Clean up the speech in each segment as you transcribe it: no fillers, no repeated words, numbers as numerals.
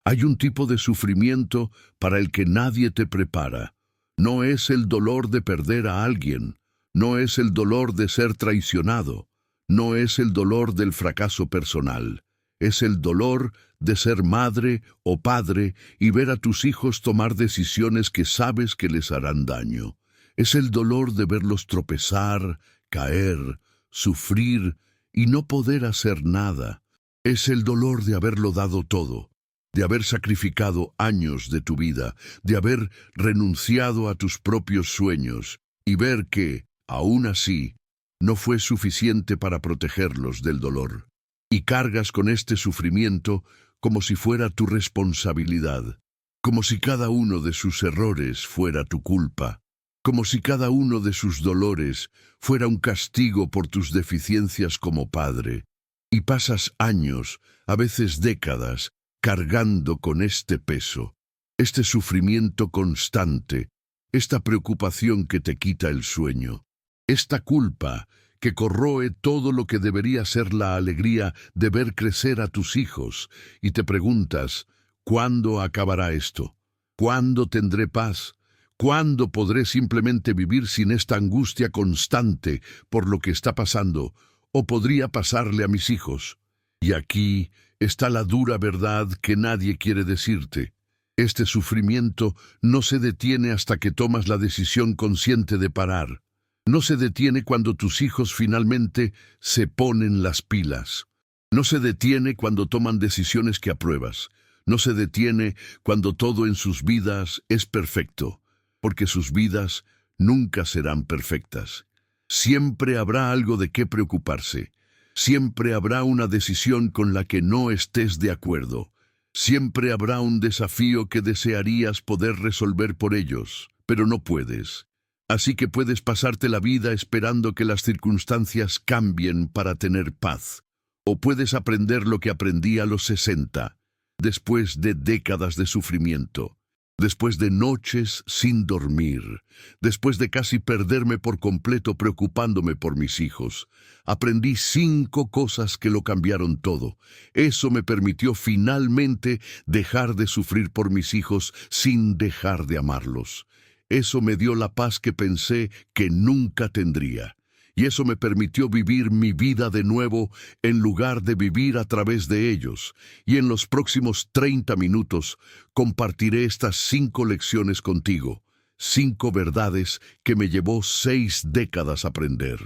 Hay un tipo de sufrimiento para el que nadie te prepara. No es el dolor de perder a alguien, no es el dolor de ser traicionado, no es el dolor del fracaso personal. Es el dolor de ser madre o padre y ver a tus hijos tomar decisiones que sabes que les harán daño. Es el dolor de verlos tropezar, caer, sufrir y no poder hacer nada. Es el dolor de haberlo dado todo, de haber sacrificado años de tu vida, de haber renunciado a tus propios sueños y ver que, aún así, no fue suficiente para protegerlos del dolor. Y cargas con este sufrimiento como si fuera tu responsabilidad, como si cada uno de sus errores fuera tu culpa, como si cada uno de sus dolores fuera un castigo por tus deficiencias como padre. Y pasas años, a veces décadas, cargando con este peso, este sufrimiento constante, esta preocupación que te quita el sueño, esta culpa que corroe todo lo que debería ser la alegría de ver crecer a tus hijos, y te preguntas, ¿cuándo acabará esto? ¿Cuándo tendré paz? ¿Cuándo podré simplemente vivir sin esta angustia constante por lo que está pasando, o podría pasarle a mis hijos? Y aquí está la dura verdad que nadie quiere decirte. Este sufrimiento no se detiene hasta que tomas la decisión consciente de parar. No se detiene cuando tus hijos finalmente se ponen las pilas. No se detiene cuando toman decisiones que apruebas. No se detiene cuando todo en sus vidas es perfecto, porque sus vidas nunca serán perfectas. Siempre habrá algo de qué preocuparse. Siempre habrá una decisión con la que no estés de acuerdo. Siempre habrá un desafío que desearías poder resolver por ellos, pero no puedes. Así que puedes pasarte la vida esperando que las circunstancias cambien para tener paz. O puedes aprender lo que aprendí a los 60, después de décadas de sufrimiento, después de noches sin dormir, después de casi perderme por completo preocupándome por mis hijos. Aprendí 5 cosas que lo cambiaron todo. Eso me permitió finalmente dejar de sufrir por mis hijos sin dejar de amarlos. Eso me dio la paz que pensé que nunca tendría. Y eso me permitió vivir mi vida de nuevo en lugar de vivir a través de ellos. Y en los próximos 30 minutos compartiré estas 5 lecciones contigo. 5 verdades que me llevó 6 décadas aprender.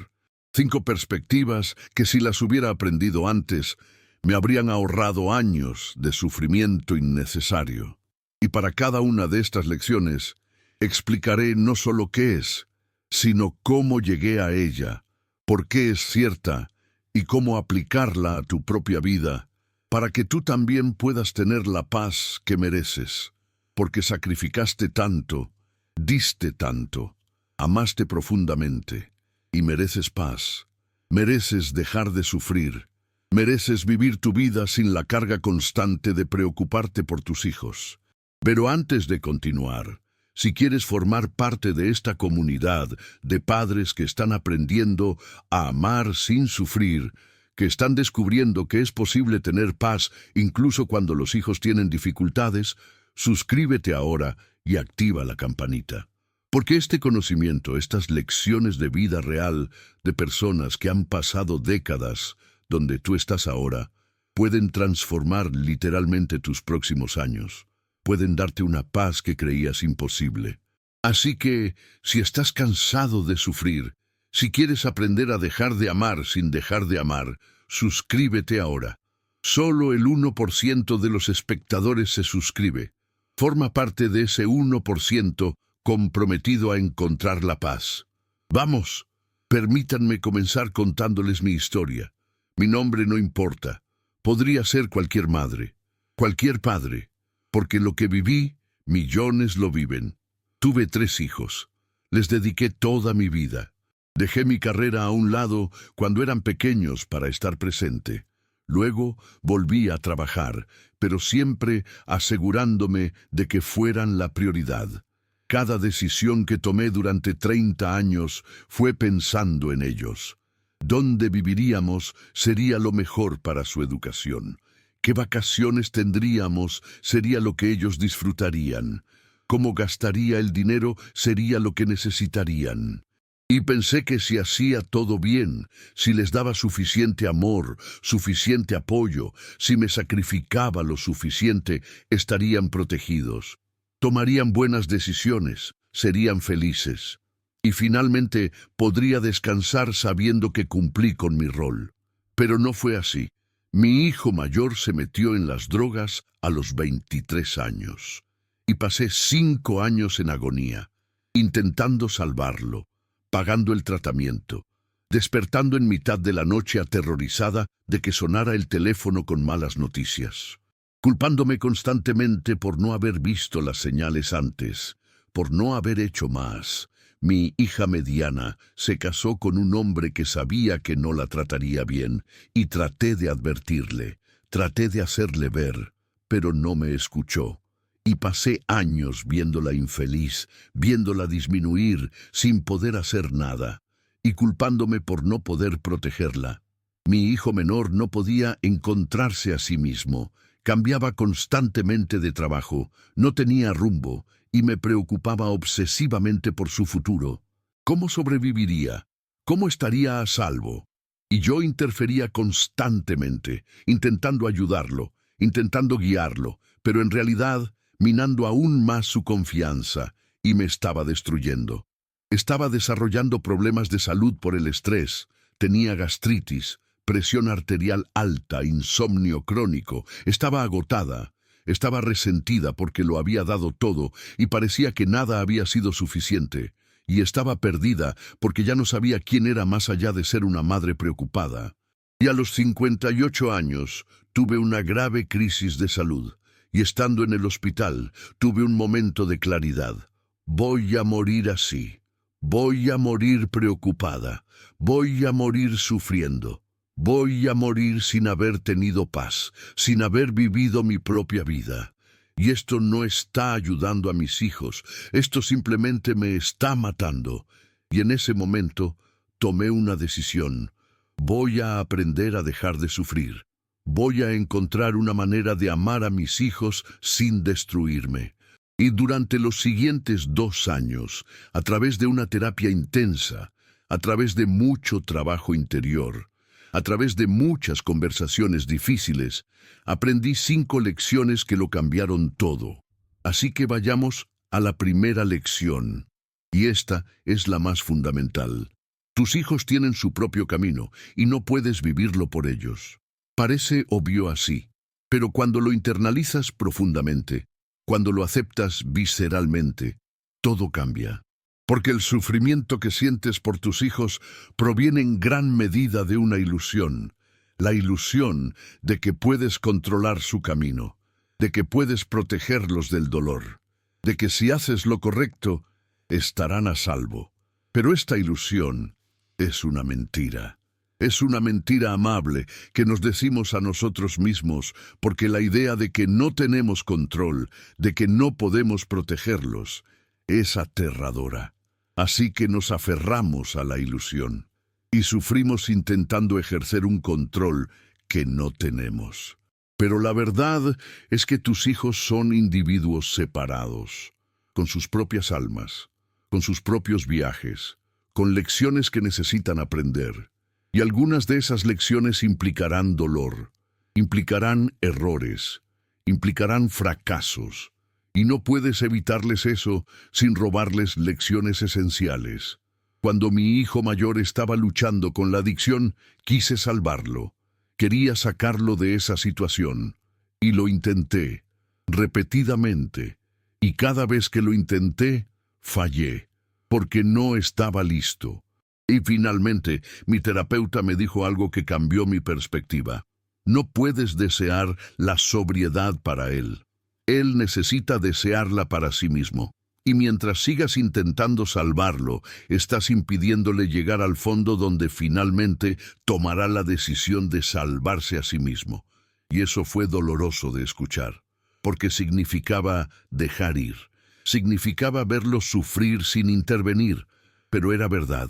5 perspectivas que si las hubiera aprendido antes, me habrían ahorrado años de sufrimiento innecesario. Y para cada una de estas lecciones, explicaré no solo qué es, sino cómo llegué a ella, por qué es cierta y cómo aplicarla a tu propia vida, para que tú también puedas tener la paz que mereces, porque sacrificaste tanto, diste tanto, amaste profundamente y mereces paz, mereces dejar de sufrir, mereces vivir tu vida sin la carga constante de preocuparte por tus hijos. Pero antes de continuar, si quieres formar parte de esta comunidad de padres que están aprendiendo a amar sin sufrir, que están descubriendo que es posible tener paz incluso cuando los hijos tienen dificultades, suscríbete ahora y activa la campanita. Porque este conocimiento, estas lecciones de vida real de personas que han pasado décadas donde tú estás ahora, pueden transformar literalmente tus próximos años. Pueden darte una paz que creías imposible. Así que, si estás cansado de sufrir, si quieres aprender a dejar de amar sin dejar de amar, suscríbete ahora. Solo el 1% de los espectadores se suscribe. Forma parte de ese 1% comprometido a encontrar la paz. Vamos, permítanme comenzar contándoles mi historia. Mi nombre no importa. Podría ser cualquier madre, cualquier padre. Porque lo que viví, millones lo viven. Tuve 3 hijos. Les dediqué toda mi vida. Dejé mi carrera a un lado cuando eran pequeños para estar presente. Luego volví a trabajar, pero siempre asegurándome de que fueran la prioridad. Cada decisión que tomé durante 30 años fue pensando en ellos. ¿Dónde viviríamos sería lo mejor para su educación? ¿Qué vacaciones tendríamos? Sería lo que ellos disfrutarían. Cómo gastaría el dinero sería lo que necesitarían. Y pensé que si hacía todo bien, si les daba suficiente amor, suficiente apoyo, si me sacrificaba lo suficiente, estarían protegidos. Tomarían buenas decisiones, serían felices. Y finalmente podría descansar sabiendo que cumplí con mi rol. Pero no fue así. Mi hijo mayor se metió en las drogas a los 23 años. Y pasé 5 años en agonía, intentando salvarlo, pagando el tratamiento, despertando en mitad de la noche aterrorizada de que sonara el teléfono con malas noticias, culpándome constantemente por no haber visto las señales antes, por no haber hecho más. Mi hija mediana se casó con un hombre que sabía que no la trataría bien, y traté de advertirle, traté de hacerle ver, pero no me escuchó. Y pasé años viéndola infeliz, viéndola disminuir, sin poder hacer nada, y culpándome por no poder protegerla. Mi hijo menor no podía encontrarse a sí mismo, cambiaba constantemente de trabajo, no tenía rumbo, y me preocupaba obsesivamente por su futuro. ¿Cómo sobreviviría? ¿Cómo estaría a salvo? Y yo interfería constantemente, intentando ayudarlo, intentando guiarlo, pero en realidad minando aún más su confianza, y me estaba destruyendo. Estaba desarrollando problemas de salud por el estrés, tenía gastritis, presión arterial alta, insomnio crónico, estaba agotada, estaba resentida porque lo había dado todo y parecía que nada había sido suficiente, y estaba perdida porque ya no sabía quién era más allá de ser una madre preocupada. Y a los 58 años tuve una grave crisis de salud. Y estando en el hospital, tuve un momento de claridad. Voy a morir así. Voy a morir preocupada. Voy a morir sufriendo. Voy a morir sin haber tenido paz, sin haber vivido mi propia vida. Y esto no está ayudando a mis hijos. Esto simplemente me está matando. Y en ese momento tomé una decisión. Voy a aprender a dejar de sufrir. Voy a encontrar una manera de amar a mis hijos sin destruirme. Y durante los siguientes 2 años, a través de una terapia intensa, a través de mucho trabajo interior, a través de muchas conversaciones difíciles, aprendí 5 lecciones que lo cambiaron todo. Así que vayamos a la primera lección. Y esta es la más fundamental. Tus hijos tienen su propio camino y no puedes vivirlo por ellos. Parece obvio así, pero cuando lo internalizas profundamente, cuando lo aceptas visceralmente, todo cambia. Porque el sufrimiento que sientes por tus hijos proviene en gran medida de una ilusión, la ilusión de que puedes controlar su camino, de que puedes protegerlos del dolor, de que si haces lo correcto, estarán a salvo. Pero esta ilusión es una mentira. Es una mentira amable que nos decimos a nosotros mismos porque la idea de que no tenemos control, de que no podemos protegerlos, es aterradora. Así que nos aferramos a la ilusión y sufrimos intentando ejercer un control que no tenemos. Pero la verdad es que tus hijos son individuos separados, con sus propias almas, con sus propios viajes, con lecciones que necesitan aprender. Y algunas de esas lecciones implicarán dolor, implicarán errores, implicarán fracasos, y no puedes evitarles eso sin robarles lecciones esenciales. Cuando mi hijo mayor estaba luchando con la adicción, quise salvarlo. Quería sacarlo de esa situación, y lo intenté, repetidamente, y cada vez que lo intenté, fallé, porque no estaba listo. Y finalmente, mi terapeuta me dijo algo que cambió mi perspectiva. No puedes desear la sobriedad para él. Él necesita desearla para sí mismo. Y mientras sigas intentando salvarlo, estás impidiéndole llegar al fondo donde finalmente tomará la decisión de salvarse a sí mismo. Y eso fue doloroso de escuchar, porque significaba dejar ir. Significaba verlo sufrir sin intervenir, pero era verdad.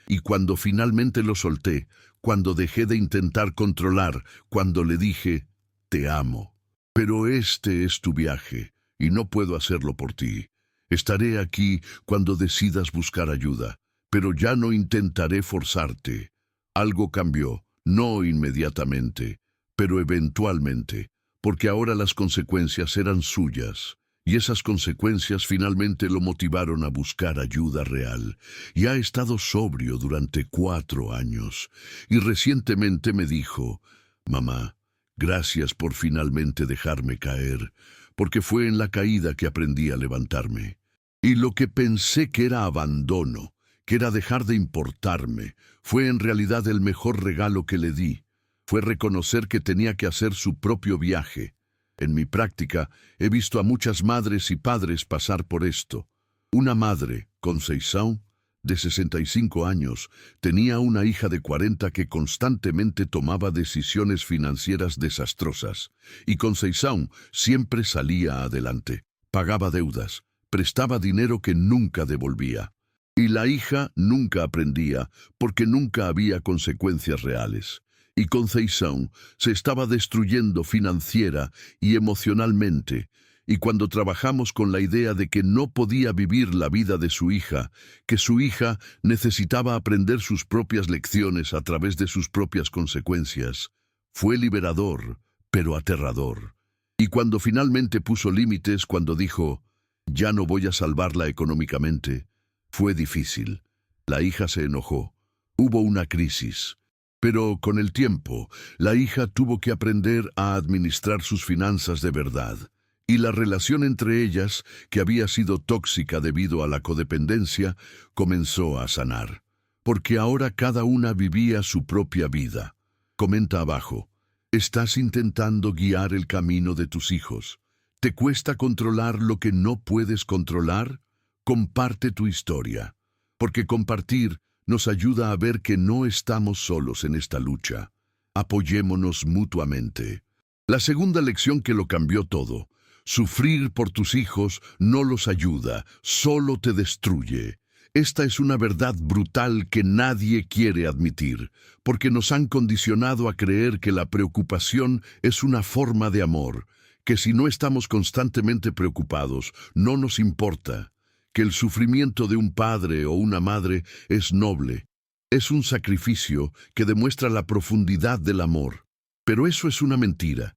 Y cuando finalmente lo solté, cuando dejé de intentar controlar, cuando le dije, te amo. Pero este es tu viaje, y no puedo hacerlo por ti. Estaré aquí cuando decidas buscar ayuda, pero ya no intentaré forzarte. Algo cambió, no inmediatamente, pero eventualmente, porque ahora las consecuencias eran suyas. Y esas consecuencias finalmente lo motivaron a buscar ayuda real. Y ha estado sobrio durante 4 años. Y recientemente me dijo, mamá, gracias por finalmente dejarme caer, porque fue en la caída que aprendí a levantarme. Y lo que pensé que era abandono, que era dejar de importarme, fue en realidad el mejor regalo que le di. Fue reconocer que tenía que hacer su propio viaje. En mi práctica, he visto a muchas madres y padres pasar por esto. Una madre, Conceição, de 65 años, tenía una hija de 40 que constantemente tomaba decisiones financieras desastrosas. Y Conceição siempre salía adelante. Pagaba deudas, prestaba dinero que nunca devolvía. Y la hija nunca aprendía, porque nunca había consecuencias reales. Y Conceição se estaba destruyendo financiera y emocionalmente, y cuando trabajamos con la idea de que no podía vivir la vida de su hija, que su hija necesitaba aprender sus propias lecciones a través de sus propias consecuencias, fue liberador, pero aterrador. Y cuando finalmente puso límites, cuando dijo, ya no voy a salvarla económicamente, fue difícil. La hija se enojó. Hubo una crisis. Pero con el tiempo, la hija tuvo que aprender a administrar sus finanzas de verdad, y la relación entre ellas, que había sido tóxica debido a la codependencia, comenzó a sanar, porque ahora cada una vivía su propia vida. Comenta abajo, ¿estás intentando guiar el camino de tus hijos? ¿Te cuesta controlar lo que no puedes controlar? Comparte tu historia, porque compartir nos ayuda a ver que no estamos solos en esta lucha. Apoyémonos mutuamente. La segunda lección que lo cambió todo. Sufrir por tus hijos no los ayuda, solo te destruye. Esta es una verdad brutal que nadie quiere admitir, porque nos han condicionado a creer que la preocupación es una forma de amor, que si no estamos constantemente preocupados, no nos importa. Que el sufrimiento de un padre o una madre es noble. Es un sacrificio que demuestra la profundidad del amor. Pero eso es una mentira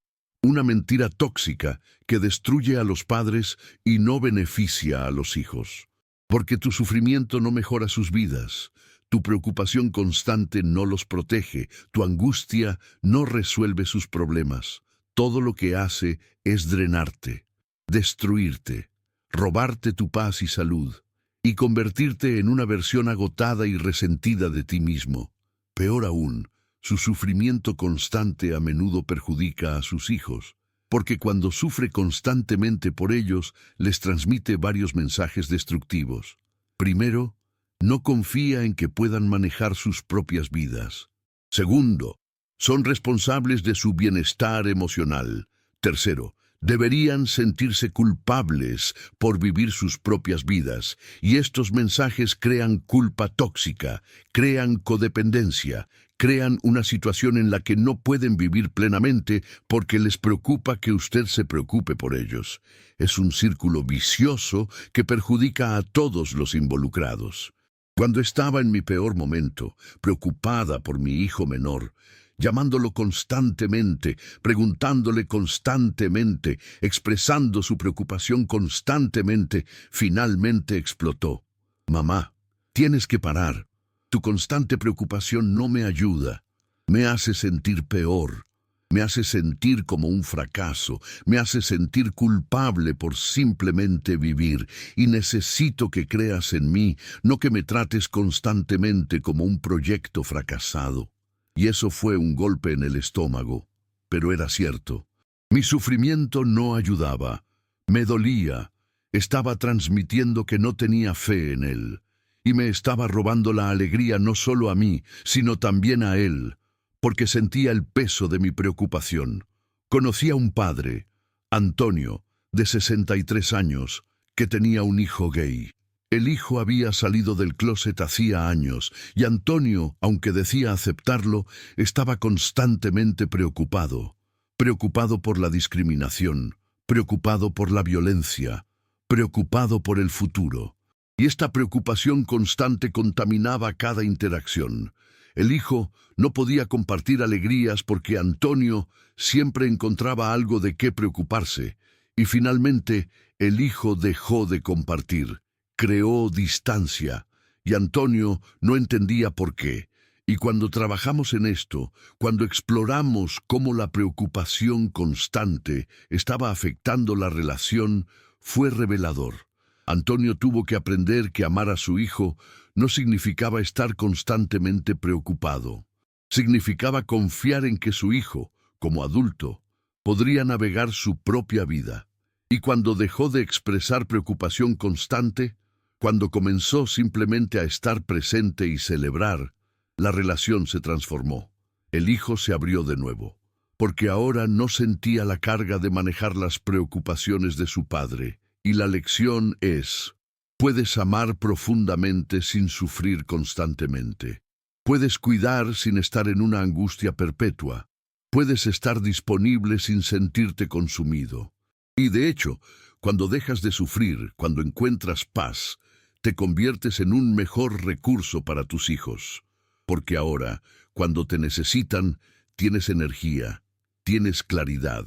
tóxica que destruye a los padres y no beneficia a los hijos. Porque tu sufrimiento no mejora sus vidas, tu preocupación constante no los protege, tu angustia no resuelve sus problemas. Todo lo que hace es drenarte, destruirte, robarte tu paz y salud, y convertirte en una versión agotada y resentida de ti mismo. Peor aún, su sufrimiento constante a menudo perjudica a sus hijos, porque cuando sufre constantemente por ellos, les transmite varios mensajes destructivos. Primero, no confía en que puedan manejar sus propias vidas. Segundo, son responsables de su bienestar emocional. Tercero, deberían sentirse culpables por vivir sus propias vidas, y estos mensajes crean culpa tóxica, crean codependencia, crean una situación en la que no pueden vivir plenamente porque les preocupa que usted se preocupe por ellos. Es un círculo vicioso que perjudica a todos los involucrados. Cuando estaba en mi peor momento, preocupada por mi hijo menor, llamándolo constantemente, preguntándole constantemente, expresando su preocupación constantemente, finalmente explotó. Mamá, tienes que parar. Tu constante preocupación no me ayuda. Me hace sentir peor. Me hace sentir como un fracaso. Me hace sentir culpable por simplemente vivir. Y necesito que creas en mí, no que me trates constantemente como un proyecto fracasado. Y eso fue un golpe en el estómago, pero era cierto. Mi sufrimiento no ayudaba, me dolía, estaba transmitiendo que no tenía fe en él, y me estaba robando la alegría no solo a mí, sino también a él, porque sentía el peso de mi preocupación. Conocí a un padre, Antonio, de 63 años, que tenía un hijo gay. El hijo había salido del closet hacía años, y Antonio, aunque decía aceptarlo, estaba constantemente preocupado. preocupado por la discriminación, preocupado por la violencia, preocupado por el futuro. Y esta preocupación constante contaminaba cada interacción. El hijo no podía compartir alegrías porque Antonio siempre encontraba algo de qué preocuparse. Y finalmente, el hijo dejó de compartir, creó distancia, y Antonio no entendía por qué. Y cuando trabajamos en esto, cuando exploramos cómo la preocupación constante estaba afectando la relación, fue revelador. Antonio tuvo que aprender que amar a su hijo no significaba estar constantemente preocupado. Significaba confiar en que su hijo, como adulto, podría navegar su propia vida. Y cuando dejó de expresar preocupación constante, cuando comenzó simplemente a estar presente y celebrar, la relación se transformó. El hijo se abrió de nuevo, porque ahora no sentía la carga de manejar las preocupaciones de su padre. Y la lección es: puedes amar profundamente sin sufrir constantemente. Puedes cuidar sin estar en una angustia perpetua. Puedes estar disponible sin sentirte consumido. Y de hecho, cuando dejas de sufrir, cuando encuentras paz, te conviertes en un mejor recurso para tus hijos. Porque ahora, cuando te necesitan, tienes energía, tienes claridad,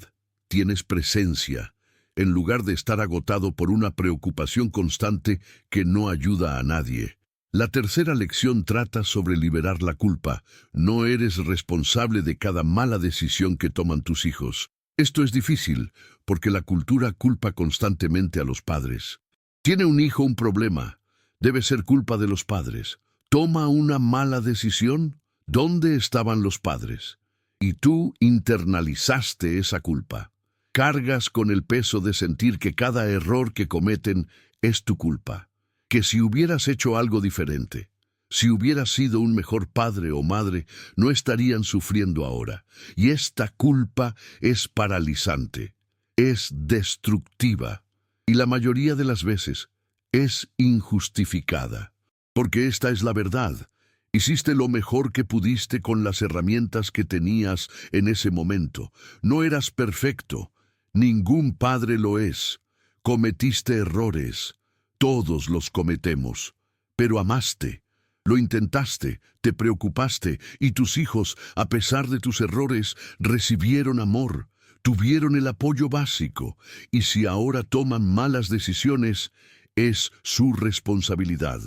tienes presencia, en lugar de estar agotado por una preocupación constante que no ayuda a nadie. La tercera lección trata sobre liberar la culpa. No eres responsable de cada mala decisión que toman tus hijos. Esto es difícil, porque la cultura culpa constantemente a los padres. ¿Tiene un hijo un problema? Debe ser culpa de los padres. ¿Toma una mala decisión? ¿Dónde estaban los padres? Y tú internalizaste esa culpa. Cargas con el peso de sentir que cada error que cometen es tu culpa. Que si hubieras hecho algo diferente, si hubieras sido un mejor padre o madre, no estarían sufriendo ahora. Y esta culpa es paralizante, es destructiva. Y la mayoría de las veces es injustificada. Porque esta es la verdad. Hiciste lo mejor que pudiste con las herramientas que tenías en ese momento. No eras perfecto. Ningún padre lo es. Cometiste errores. Todos los cometemos. Pero amaste. Lo intentaste, te preocupaste, y tus hijos, a pesar de tus errores, recibieron amor, tuvieron el apoyo básico. Y si ahora toman malas decisiones, es su responsabilidad,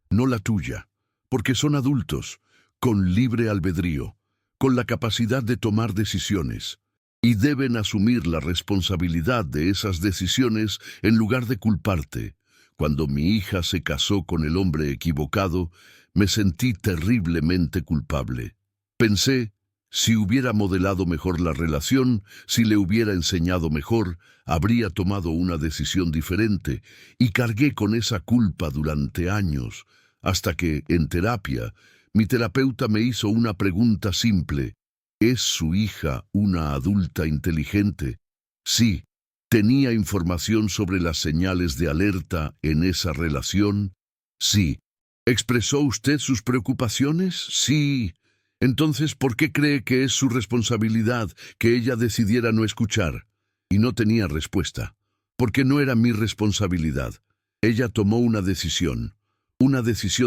no la tuya, porque son adultos, con libre albedrío, con la capacidad de tomar decisiones, y deben asumir la responsabilidad de esas decisiones en lugar de culparte. Cuando mi hija se casó con el hombre equivocado, me sentí terriblemente culpable. Pensé, si hubiera modelado mejor la relación, si le hubiera enseñado mejor, habría tomado una decisión diferente, y cargué con esa culpa durante años, hasta que, en terapia, mi terapeuta me hizo una pregunta simple. ¿Es su hija una adulta inteligente? Sí. ¿Tenía información sobre las señales de alerta en esa relación? Sí. ¿Expresó usted sus preocupaciones? Sí. Entonces, ¿por qué cree que es su responsabilidad que ella decidiera no escuchar? Y no tenía respuesta. Porque no era mi responsabilidad. Ella tomó una decisión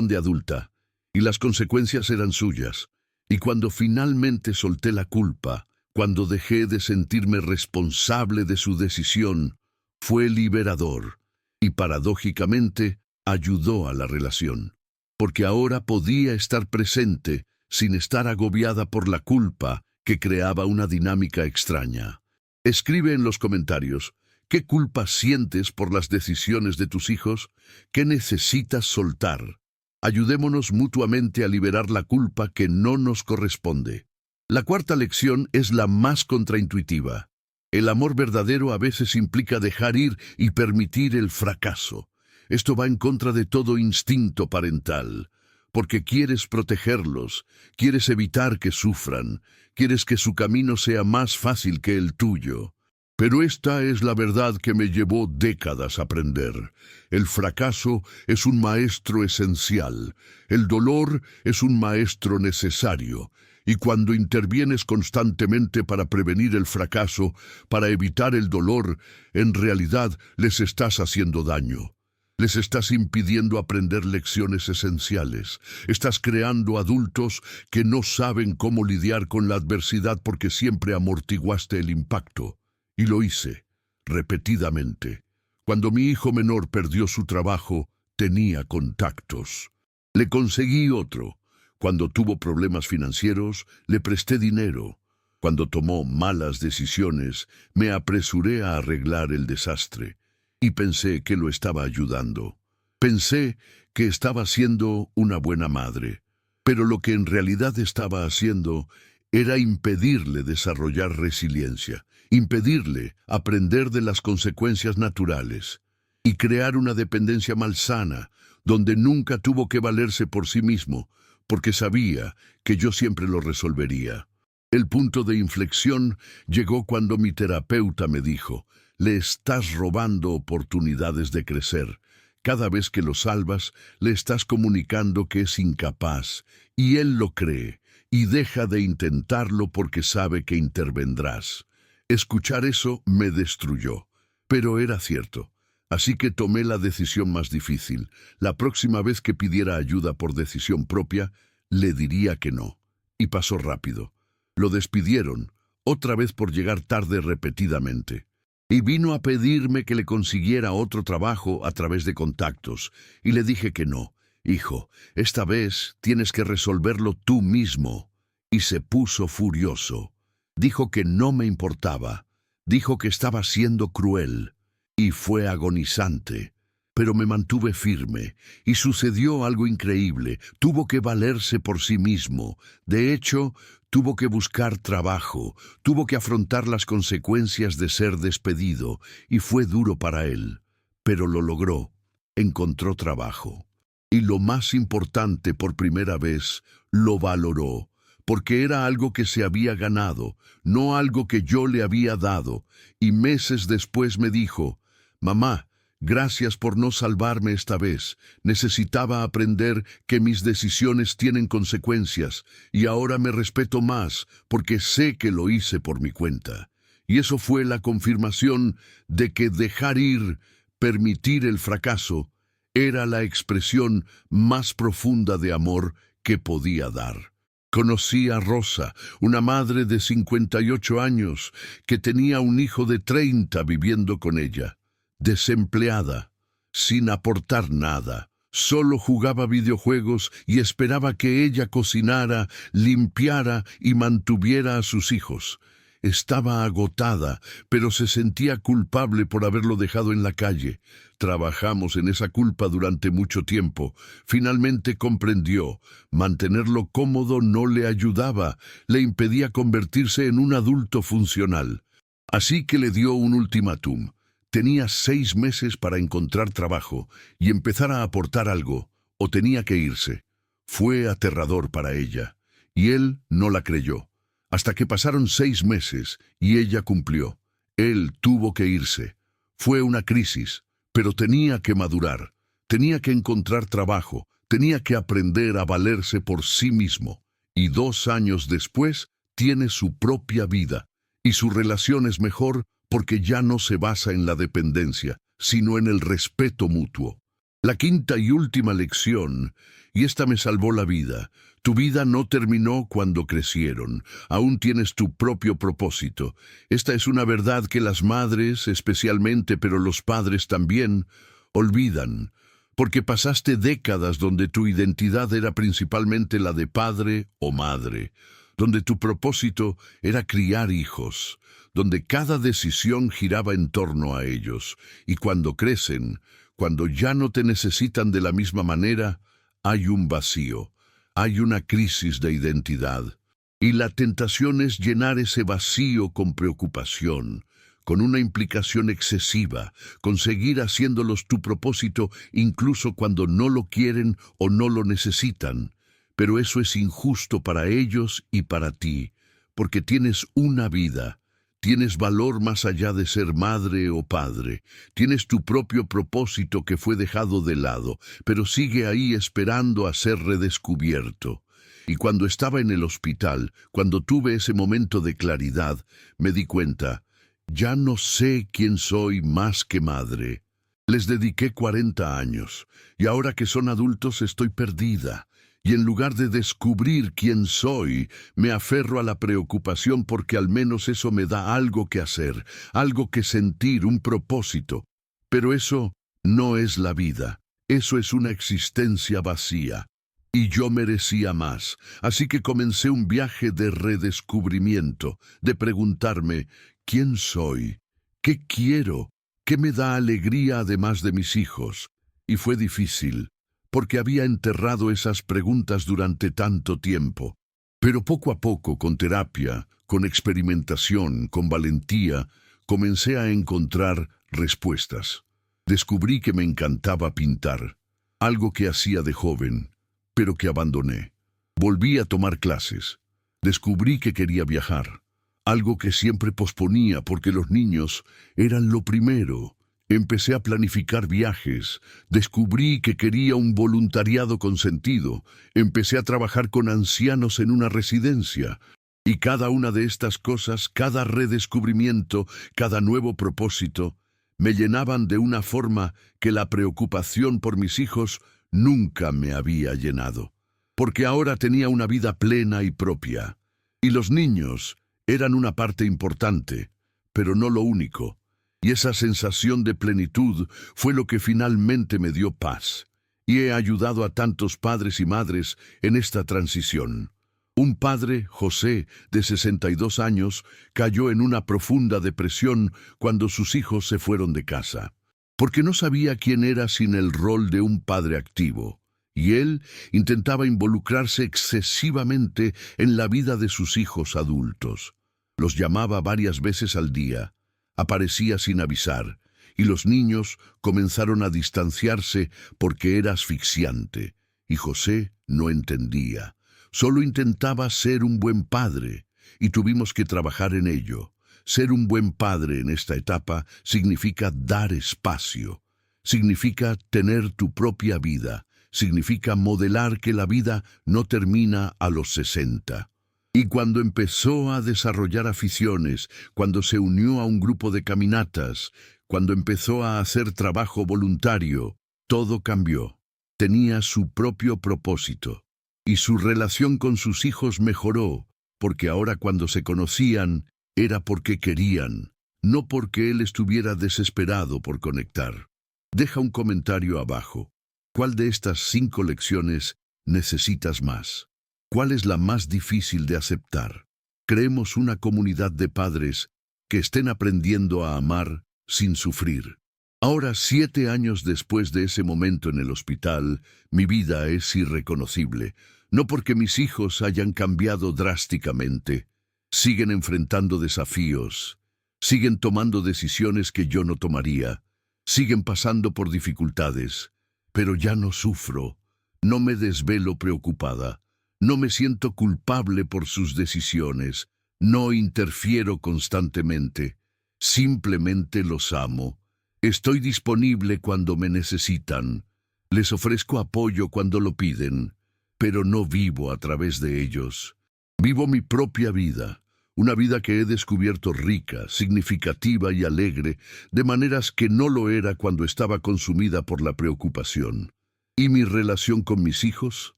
de adulta, y las consecuencias eran suyas. Y cuando finalmente solté la culpa, cuando dejé de sentirme responsable de su decisión, fue liberador y paradójicamente ayudó a la relación, porque ahora podía estar presente sin estar agobiada por la culpa que creaba una dinámica extraña. Escribe en los comentarios, ¿qué culpa sientes por las decisiones de tus hijos? ¿Qué necesitas soltar? Ayudémonos mutuamente a liberar la culpa que no nos corresponde. La cuarta lección es la más contraintuitiva. El amor verdadero a veces implica dejar ir y permitir el fracaso. Esto va en contra de todo instinto parental, porque quieres protegerlos, quieres evitar que sufran, quieres que su camino sea más fácil que el tuyo. Pero esta es la verdad que me llevó décadas a aprender. El fracaso es un maestro esencial, el dolor es un maestro necesario, Y cuando intervienes constantemente para prevenir el fracaso, para evitar el dolor, en realidad les estás haciendo daño. Les estás impidiendo aprender lecciones esenciales. Estás creando adultos que no saben cómo lidiar con la adversidad porque siempre amortiguaste el impacto. Y lo hice, repetidamente. Cuando mi hijo menor perdió su trabajo, tenía contactos. Le conseguí otro. Cuando tuvo problemas financieros, le presté dinero. Cuando tomó malas decisiones, me apresuré a arreglar el desastre. Y pensé que lo estaba ayudando. Pensé que estaba siendo una buena madre. Pero lo que en realidad estaba haciendo era impedirle desarrollar resiliencia, impedirle aprender de las consecuencias naturales y crear una dependencia malsana, donde nunca tuvo que valerse por sí mismo, porque sabía que yo siempre lo resolvería. El punto de inflexión llegó cuando mi terapeuta me dijo: le estás robando oportunidades de crecer. Cada vez que lo salvas, le estás comunicando que es incapaz, y él lo cree, y deja de intentarlo porque sabe que intervendrás. Escuchar eso me destruyó, pero era cierto. Así que tomé la decisión más difícil. La próxima vez que pidiera ayuda por decisión propia, le diría que no. Y pasó rápido. Lo despidieron, otra vez por llegar tarde repetidamente. Y vino a pedirme que le consiguiera otro trabajo a través de contactos. Y le dije que no. Hijo, esta vez tienes que resolverlo tú mismo. Y se puso furioso. Dijo que no me importaba. Dijo que estaba siendo cruel. Y fue agonizante. Pero me mantuve firme, y sucedió algo increíble. Tuvo que valerse por sí mismo. De hecho, tuvo que buscar trabajo, tuvo que afrontar las consecuencias de ser despedido, y fue duro para él. Pero lo logró. Encontró trabajo. Y lo más importante, por primera vez, lo valoró, porque era algo que se había ganado, no algo que yo le había dado. Y meses después me dijo: «Mamá, gracias por no salvarme esta vez. Necesitaba aprender que mis decisiones tienen consecuencias, y ahora me respeto más porque sé que lo hice por mi cuenta». Y eso fue la confirmación de que dejar ir, permitir el fracaso, era la expresión más profunda de amor que podía dar. Conocí a Rosa, una madre de 58 años, que tenía un hijo de 30 viviendo con ella. Desempleada, sin aportar nada, solo jugaba videojuegos y esperaba que ella cocinara, limpiara y mantuviera a sus hijos. Estaba agotada, pero se sentía culpable por haberlo dejado en la calle. Trabajamos en esa culpa durante mucho tiempo. Finalmente comprendió. Mantenerlo cómodo no le ayudaba, le impedía convertirse en un adulto funcional. Así que le dio un ultimátum. Tenía 6 meses para encontrar trabajo y empezar a aportar algo, o tenía que irse. Fue aterrador para ella, y él no la creyó. Hasta que pasaron 6 meses y ella cumplió. Él tuvo que irse. Fue una crisis, pero tenía que madurar. Tenía que encontrar trabajo. Tenía que aprender a valerse por sí mismo. Y 2 años después tiene su propia vida. Y su relación es mejor porque ya no se basa en la dependencia, sino en el respeto mutuo. La quinta y última lección, y esta me salvó la vida: tu vida no terminó cuando crecieron, aún tienes tu propio propósito. Esta es una verdad que las madres, especialmente, pero los padres también, olvidan, porque pasaste décadas donde tu identidad era principalmente la de padre o madre, donde tu propósito era criar hijos, donde cada decisión giraba en torno a ellos, y cuando crecen, cuando ya no te necesitan de la misma manera, hay un vacío, hay una crisis de identidad. Y la tentación es llenar ese vacío con preocupación, con una implicación excesiva, con seguir haciéndolos tu propósito incluso cuando no lo quieren o no lo necesitan. Pero eso es injusto para ellos y para ti, porque tienes una vida. Tienes valor más allá de ser madre o padre. Tienes tu propio propósito que fue dejado de lado, pero sigue ahí esperando a ser redescubierto. Y cuando estaba en el hospital, cuando tuve ese momento de claridad, me di cuenta, ya no sé quién soy más que madre. Les dediqué 40 años, y ahora que son adultos estoy perdida. Y en lugar de descubrir quién soy, me aferro a la preocupación porque al menos eso me da algo que hacer, algo que sentir, un propósito. Pero eso no es la vida, eso es una existencia vacía. Y yo merecía más, así que comencé un viaje de redescubrimiento, de preguntarme, ¿quién soy? ¿Qué quiero? ¿Qué me da alegría además de mis hijos? Y fue difícil, porque había enterrado esas preguntas durante tanto tiempo. Pero poco a poco, con terapia, con experimentación, con valentía, comencé a encontrar respuestas. Descubrí que me encantaba pintar, algo que hacía de joven, pero que abandoné. Volví a tomar clases. Descubrí que quería viajar, algo que siempre posponía porque los niños eran lo primero. Empecé a planificar viajes, descubrí que quería un voluntariado con sentido, empecé a trabajar con ancianos en una residencia, y cada una de estas cosas, cada redescubrimiento, cada nuevo propósito, me llenaban de una forma que la preocupación por mis hijos nunca me había llenado, porque ahora tenía una vida plena y propia, y los niños eran una parte importante, pero no lo único. Y esa sensación de plenitud fue lo que finalmente me dio paz. Y he ayudado a tantos padres y madres en esta transición. Un padre, José, de 62 años, cayó en una profunda depresión cuando sus hijos se fueron de casa, porque no sabía quién era sin el rol de un padre activo. Y él intentaba involucrarse excesivamente en la vida de sus hijos adultos. Los llamaba varias veces al día. Aparecía sin avisar, y los niños comenzaron a distanciarse porque era asfixiante, y José no entendía. Solo intentaba ser un buen padre, y tuvimos que trabajar en ello. Ser un buen padre en esta etapa significa dar espacio, significa tener tu propia vida, significa modelar que la vida no termina a los 60. Y cuando empezó a desarrollar aficiones, cuando se unió a un grupo de caminatas, cuando empezó a hacer trabajo voluntario, todo cambió. Tenía su propio propósito. Y su relación con sus hijos mejoró, porque ahora cuando se conocían, era porque querían, no porque él estuviera desesperado por conectar. Deja un comentario abajo. ¿Cuál de estas 5 lecciones necesitas más? ¿Cuál es la más difícil de aceptar? Creemos una comunidad de padres que estén aprendiendo a amar sin sufrir. Ahora, 7 años después de ese momento en el hospital, mi vida es irreconocible. No porque mis hijos hayan cambiado drásticamente. Siguen enfrentando desafíos. Siguen tomando decisiones que yo no tomaría. Siguen pasando por dificultades. Pero ya no sufro. No me desvelo preocupada. No me siento culpable por sus decisiones, no interfiero constantemente, simplemente los amo. Estoy disponible cuando me necesitan, les ofrezco apoyo cuando lo piden, pero no vivo a través de ellos. Vivo mi propia vida, una vida que he descubierto rica, significativa y alegre, de maneras que no lo era cuando estaba consumida por la preocupación. ¿Y mi relación con mis hijos?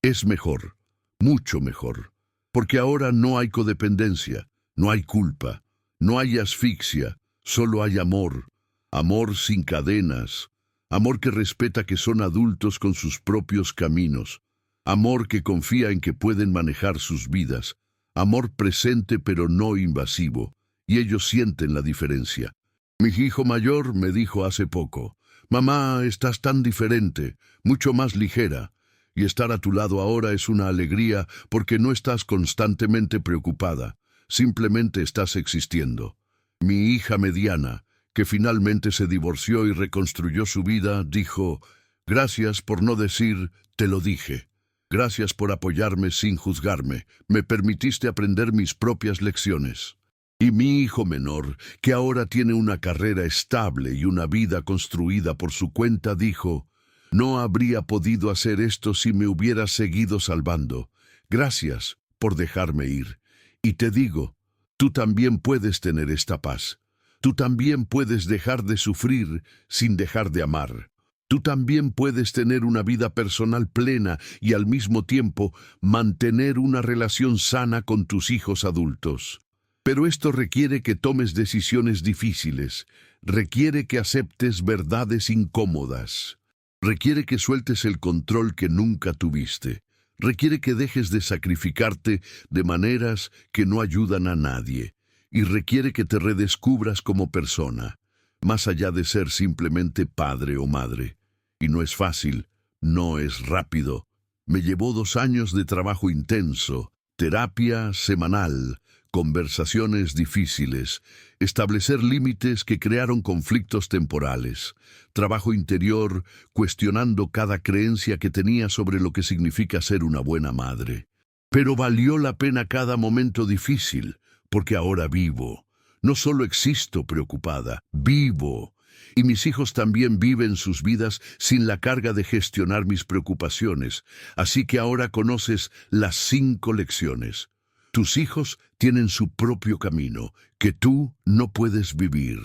Es mejor. Mucho mejor, porque ahora no hay codependencia, no hay culpa, no hay asfixia, solo hay amor, amor sin cadenas, amor que respeta que son adultos con sus propios caminos, amor que confía en que pueden manejar sus vidas, amor presente pero no invasivo, y ellos sienten la diferencia. Mi hijo mayor me dijo hace poco, «Mamá, estás tan diferente, mucho más ligera». Y estar a tu lado ahora es una alegría porque no estás constantemente preocupada, simplemente estás existiendo. Mi hija mediana, que finalmente se divorció y reconstruyó su vida, dijo, «Gracias por no decir, te lo dije. Gracias por apoyarme sin juzgarme. Me permitiste aprender mis propias lecciones». Y mi hijo menor, que ahora tiene una carrera estable y una vida construida por su cuenta, dijo, «No habría podido hacer esto si me hubiera seguido salvando. Gracias por dejarme ir. Y te digo, tú también puedes tener esta paz. Tú también puedes dejar de sufrir sin dejar de amar. Tú también puedes tener una vida personal plena y al mismo tiempo mantener una relación sana con tus hijos adultos. Pero esto requiere que tomes decisiones difíciles, requiere que aceptes verdades incómodas, requiere que sueltes el control que nunca tuviste, requiere que dejes de sacrificarte de maneras que no ayudan a nadie, y requiere que te redescubras como persona, más allá de ser simplemente padre o madre. Y no es fácil, no es rápido. Me llevó 2 años de trabajo intenso, terapia semanal, conversaciones difíciles, establecer límites que crearon conflictos temporales, trabajo interior cuestionando cada creencia que tenía sobre lo que significa ser una buena madre. Pero valió la pena cada momento difícil, porque ahora vivo. No solo existo preocupada, vivo. Y mis hijos también viven sus vidas sin la carga de gestionar mis preocupaciones. Así que ahora conoces las 5 lecciones. Tus hijos tienen su propio camino, que tú no puedes vivir.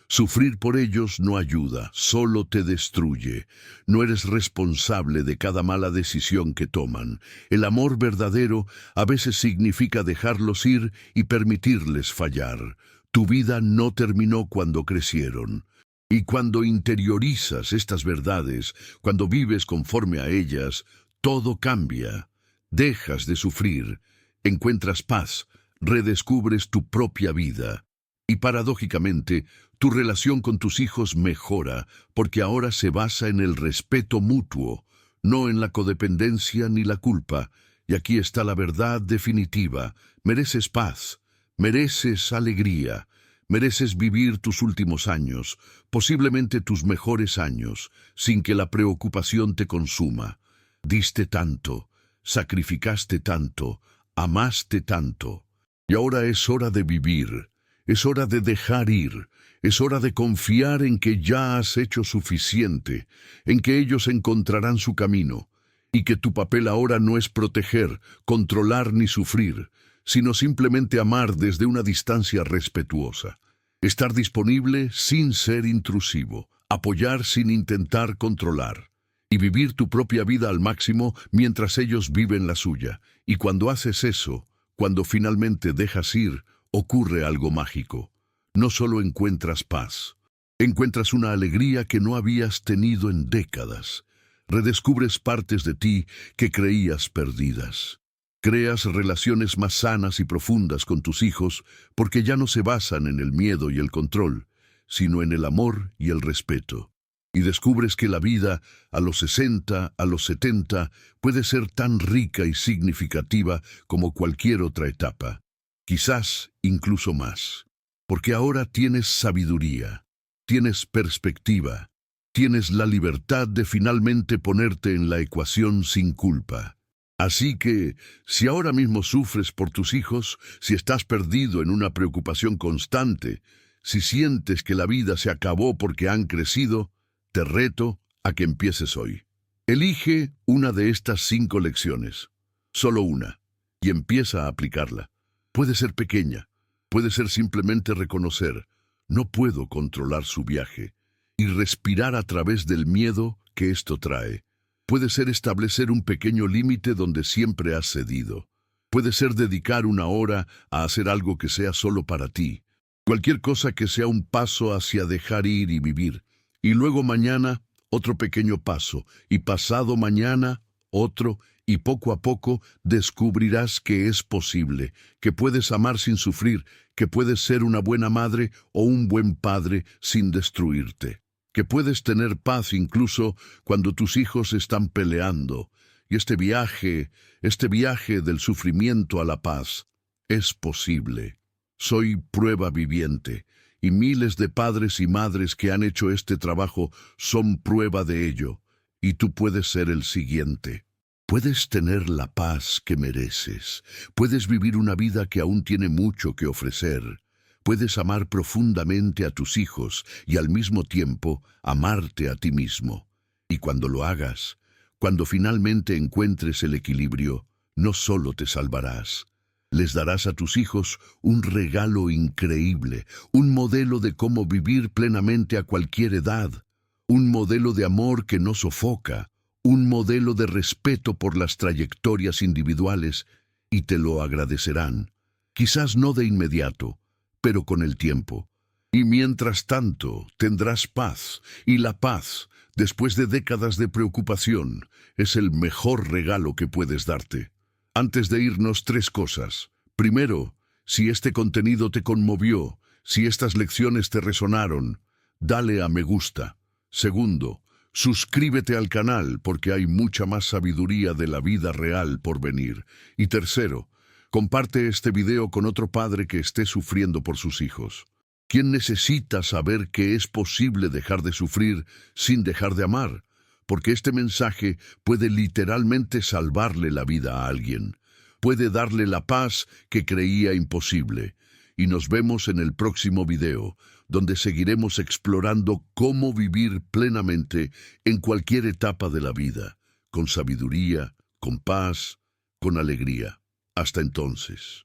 Sufrir por ellos no ayuda, solo te destruye. No eres responsable de cada mala decisión que toman. El amor verdadero a veces significa dejarlos ir y permitirles fallar. Tu vida no terminó cuando crecieron. Y cuando interiorizas estas verdades, cuando vives conforme a ellas, todo cambia. Dejas de sufrir, encuentras paz, redescubres tu propia vida. Y paradójicamente, tu relación con tus hijos mejora, porque ahora se basa en el respeto mutuo, no en la codependencia ni la culpa. Y aquí está la verdad definitiva. Mereces paz, mereces alegría. Mereces vivir tus últimos años, posiblemente tus mejores años, sin que la preocupación te consuma. Diste tanto, sacrificaste tanto, amaste tanto. Y ahora es hora de vivir, es hora de dejar ir, es hora de confiar en que ya has hecho suficiente, en que ellos encontrarán su camino, y que tu papel ahora no es proteger, controlar ni sufrir, sino simplemente amar desde una distancia respetuosa. Estar disponible sin ser intrusivo, apoyar sin intentar controlar, y vivir tu propia vida al máximo mientras ellos viven la suya. Y cuando haces eso, cuando finalmente dejas ir, ocurre algo mágico. No solo encuentras paz, encuentras una alegría que no habías tenido en décadas. Redescubres partes de ti que creías perdidas. Creas relaciones más sanas y profundas con tus hijos porque ya no se basan en el miedo y el control, sino en el amor y el respeto. Y descubres que la vida, a los 60, a los 70, puede ser tan rica y significativa como cualquier otra etapa. Quizás incluso más. Porque ahora tienes sabiduría, tienes perspectiva, tienes la libertad de finalmente ponerte en la ecuación sin culpa. Así que, si ahora mismo sufres por tus hijos, si estás perdido en una preocupación constante, si sientes que la vida se acabó porque han crecido, te reto a que empieces hoy. Elige una de estas 5 lecciones, solo una, y empieza a aplicarla. Puede ser pequeña, puede ser simplemente reconocer, no puedo controlar su viaje, y respirar a través del miedo que esto trae. Puede ser establecer un pequeño límite donde siempre has cedido. Puede ser dedicar 1 hora a hacer algo que sea solo para ti. Cualquier cosa que sea un paso hacia dejar ir y vivir. Y luego mañana, otro pequeño paso. Y pasado mañana, otro. Y poco a poco descubrirás que es posible, que puedes amar sin sufrir, que puedes ser una buena madre o un buen padre sin destruirte. Que puedes tener paz incluso cuando tus hijos están peleando. Y este viaje del sufrimiento a la paz, es posible. Soy prueba viviente, y miles de padres y madres que han hecho este trabajo son prueba de ello, y tú puedes ser el siguiente. Puedes tener la paz que mereces, puedes vivir una vida que aún tiene mucho que ofrecer. Puedes amar profundamente a tus hijos y al mismo tiempo amarte a ti mismo. Y cuando lo hagas, cuando finalmente encuentres el equilibrio, no solo te salvarás, les darás a tus hijos un regalo increíble, un modelo de cómo vivir plenamente a cualquier edad, un modelo de amor que no sofoca, un modelo de respeto por las trayectorias individuales, y te lo agradecerán, quizás no de inmediato, pero con el tiempo. Y mientras tanto tendrás paz, y la paz, después de décadas de preocupación, es el mejor regalo que puedes darte. Antes de irnos, 3 cosas. Primero, si este contenido te conmovió, si estas lecciones te resonaron, dale a me gusta. Segundo, suscríbete al canal porque hay mucha más sabiduría de la vida real por venir. Y tercero, comparte este video con otro padre que esté sufriendo por sus hijos. ¿Quién necesita saber que es posible dejar de sufrir sin dejar de amar? Porque este mensaje puede literalmente salvarle la vida a alguien. Puede darle la paz que creía imposible. Y nos vemos en el próximo video, donde seguiremos explorando cómo vivir plenamente en cualquier etapa de la vida, con sabiduría, con paz, con alegría. Hasta entonces.